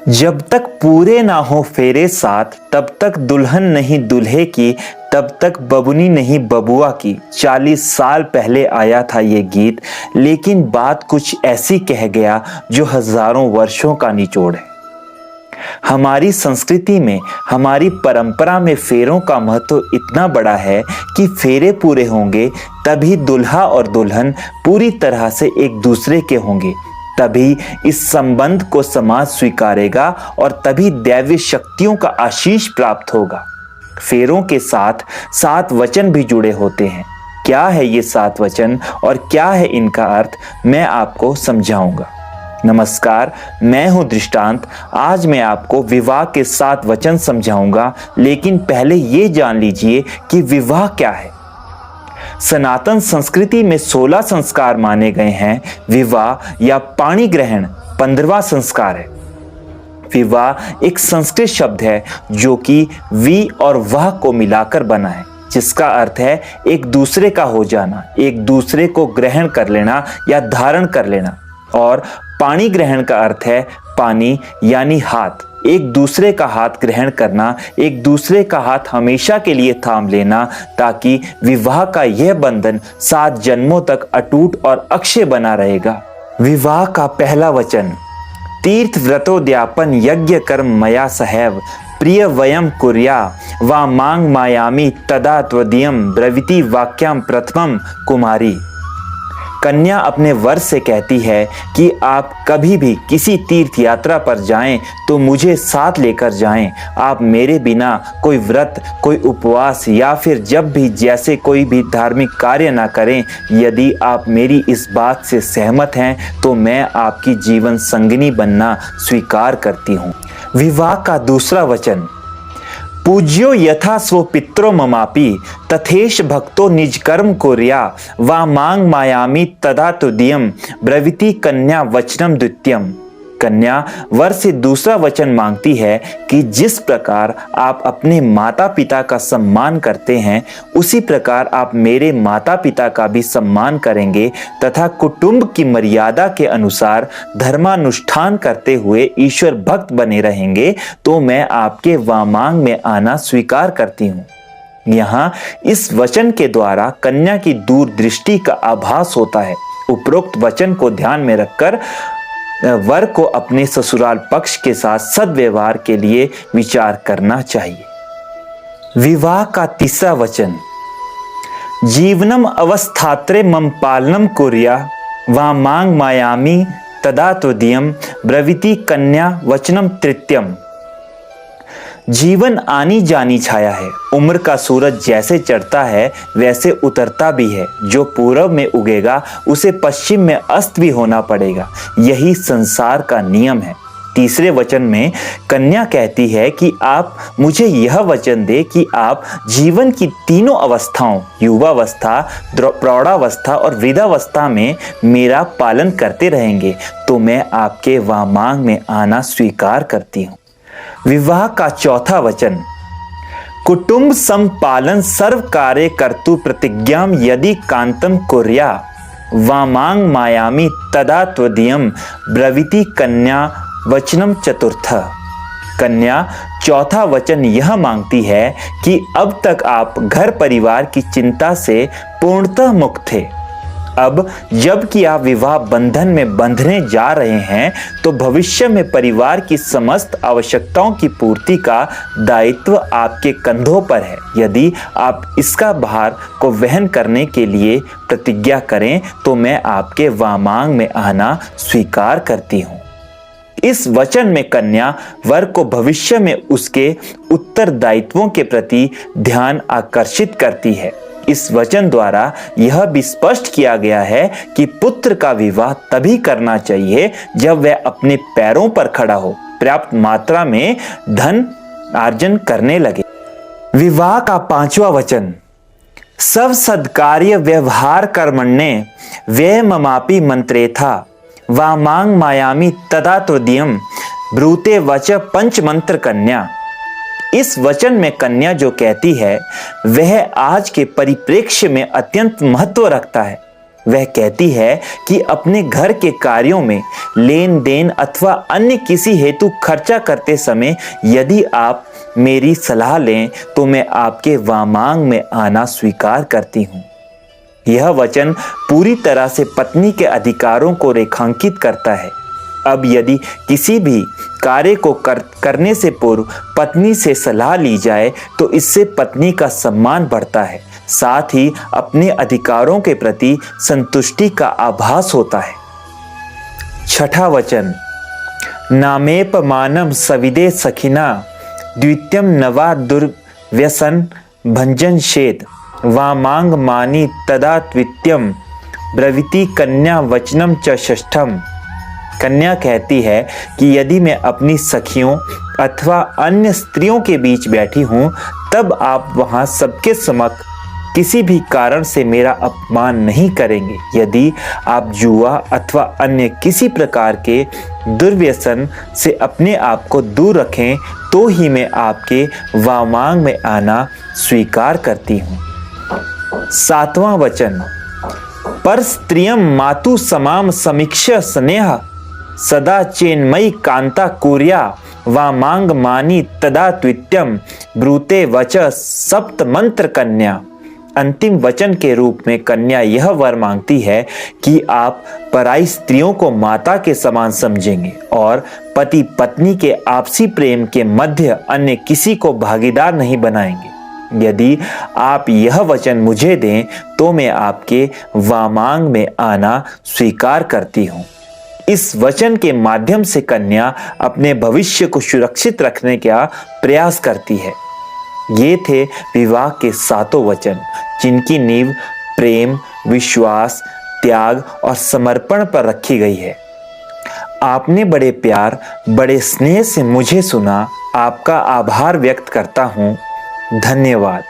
जब तक पूरे ना हो फेरे साथ, तब तक दुल्हन नहीं दुल्हे की, तब तक बबुनी नहीं बबुआ की। 40 साल पहले आया था ये गीत, लेकिन बात कुछ ऐसी कह गया जो हजारों वर्षों का निचोड़ है। हमारी संस्कृति में, हमारी परंपरा में फेरों का महत्व इतना बड़ा है कि फेरे पूरे होंगे तभी दुल्हा और दुल्हन पूरी तरह से एक दूसरे के होंगे, तभी इस संबंध को समाज स्वीकारेगा और तभी दैवीय शक्तियों का आशीष प्राप्त होगा। फेरों के साथ 7 वचन भी जुड़े होते हैं। क्या है ये 7 वचन और क्या है इनका अर्थ, मैं आपको समझाऊंगा। नमस्कार, मैं हूं दृष्टांत। आज मैं आपको विवाह के 7 वचन समझाऊंगा, लेकिन पहले ये जान लीजिए कि विवाह क्या है। सनातन संस्कृति में 16 संस्कार माने गए हैं। विवाह या पाणी ग्रहण 15वां संस्कार है। विवाह एक संस्कृत शब्द है जो कि वि और वह को मिलाकर बना है, जिसका अर्थ है एक दूसरे का हो जाना, एक दूसरे को ग्रहण कर लेना या धारण कर लेना। और पाणी ग्रहण का अर्थ है पानी यानी हाथ, एक दूसरे का हाथ ग्रहण करना, एक दूसरे का हाथ हमेशा के लिए थाम लेना, ताकि विवाह का यह बंधन 7 जन्मों तक अटूट और अक्षय बना रहेगा। विवाह का पहला वचन, तीर्थ व्रतोद्यापन यज्ञ कर्म मया सहैव प्रिय वयम कुर्या वा मांग मायामी तदा त्वदीयम ब्रवीति वाक्याम प्रथमम कुमारी। कन्या अपने वर से कहती है कि आप कभी भी किसी तीर्थ यात्रा पर जाएं तो मुझे साथ लेकर जाएं। आप मेरे बिना कोई व्रत, कोई उपवास या फिर जब भी जैसे कोई भी धार्मिक कार्य ना करें। यदि आप मेरी इस बात से सहमत हैं तो मैं आपकी जीवन संगिनी बनना स्वीकार करती हूँ। विवाह का दूसरा वचन, पूज्यो यथा स्व पित्रो ममापि तथेश भक्तो निज कर्म कुर्या वा मांग मायामी तदा तुदीयम ब्रवीति कन्या वचनम द्वितीयम। कन्या वर से दूसरा वचन मांगती है कि जिस प्रकार आप अपने माता पिता का सम्मान करते हैं, उसी प्रकार आप मेरे माता पिता का भी सम्मान करेंगे तथा कुटुंब की मर्यादा के अनुसार धर्मानुष्ठान करते हुए ईश्वर भक्त बने रहेंगे, तो मैं आपके वामांग में आना स्वीकार करती हूँ। यहाँ इस वचन के द्वारा कन्या की दूरदृष्टि का आभास होता है। उपरोक्त वचन को ध्यान में रखकर वर को अपने ससुराल पक्ष के साथ सद्व्यवहार के लिए विचार करना चाहिए। विवाह का तीसरा वचन, जीवनम अवस्थात्रे मम पालनम कुर्या वा मांग मायामी तदा तुदीयम ब्रवीति कन्या वचनम तृतीयम। जीवन आनी जानी छाया है। उम्र का सूरज जैसे चढ़ता है वैसे उतरता भी है। जो पूरब में उगेगा उसे पश्चिम में अस्त भी होना पड़ेगा। यही संसार का नियम है। तीसरे वचन में कन्या कहती है कि आप मुझे यह वचन दे कि आप जीवन की तीनों अवस्थाओं, युवावस्था, प्रौढ़ावस्था और वृद्धावस्था में मेरा पालन करते रहेंगे, तो मैं आपके वामांग में आना स्वीकार करती हूँ। विवाह का चौथा वचन, कुटुंब संपालन सर्व कार्य कर्तु प्रतिज्ञाम यदि कांतम कुर्या वामांग मायामी तदा त्वदीयम ब्रवीति कन्या वचनम चतुर्थ। कन्या चौथा वचन यह मांगती है कि अब तक आप घर परिवार की चिंता से पूर्णतः मुक्त थे। अब जबकि आप विवाह बंधन में बंधने जा रहे हैं, तो भविष्य में परिवार की समस्त आवश्यकताओं की पूर्ति का दायित्व आपके कंधों पर है। यदि आप इसका भार को वहन करने के लिए प्रतिज्ञा करें, तो मैं आपके वामांग में आना स्वीकार करती हूँ। इस वचन में कन्या वर को भविष्य में उसके उत्तरदायित्वों के प्रति ध्यान आकर्षित करती है। इस वचन द्वारा यह भी स्पष्ट किया गया है कि पुत्र का विवाह तभी करना चाहिए जब वह अपने पैरों पर खड़ा हो, पर्याप्त मात्रा में धन अर्जन करने लगे। विवाह का पांचवा वचन, सब सद्कार्य व्यवहार कर्मण्ये व्यय ममापि मंत्रेथा वा मांग मायामी तदा त्वदीयम ब्रूते वच पंच मंत्र कन्या। इस वचन में कन्या जो कहती है वह आज के परिप्रेक्ष्य में अत्यंत महत्व रखता है। वह कहती है कि अपने घर के कार्यों में लेन देन अथवा अन्य किसी हेतु खर्चा करते समय यदि आप मेरी सलाह लें तो मैं आपके वामांग में आना स्वीकार करती हूँ। यह वचन पूरी तरह से पत्नी के अधिकारों को रेखांकित करता है। अब यदि किसी भी कार्य को करने से पूर्व पत्नी से सलाह ली जाए तो इससे पत्नी का सम्मान बढ़ता है, साथ ही अपने अधिकारों के प्रति संतुष्टि का आभास होता है। छठा वचन, नामेपमानम सविदे सखिना द्वितीयम नवा दुर्व्यसन भंजन शेद वामांग मानी तदा द्वितीयम ब्रवीति कन्या वचनम च षष्ठम। कन्या कहती है कि यदि मैं अपनी सखियों अथवा अन्य स्त्रियों के बीच बैठी हूँ तब आप वहाँ सबके समक्ष किसी भी कारण से मेरा अपमान नहीं करेंगे। यदि आप जुआ अथवा अन्य किसी प्रकार के दुर्व्यसन से अपने आप को दूर रखें तो ही मैं आपके वामांग में आना स्वीकार करती हूँ। सातवां वचन, पर स्त्रियम मातु समाम समीक्ष स्नेह सदा चेन्मयी कांता कुर्या वामांग मानी तदा द्वितीयम ब्रूते वच सप्त मंत्र कन्या। अंतिम वचन के रूप में कन्या यह वर मांगती है कि आप पराई स्त्रियों को माता के समान समझेंगे और पति पत्नी के आपसी प्रेम के मध्य अन्य किसी को भागीदार नहीं बनाएंगे। यदि आप यह वचन मुझे दें तो मैं आपके वामांग में आना स्वीकार करती हूँ। इस वचन के माध्यम से कन्या अपने भविष्य को सुरक्षित रखने का प्रयास करती है। ये थे विवाह के 7 वचन जिनकी नींव प्रेम, विश्वास, त्याग और समर्पण पर रखी गई है। आपने बड़े प्यार, बड़े स्नेह से मुझे सुना। आपका आभार व्यक्त करता हूँ। धन्यवाद।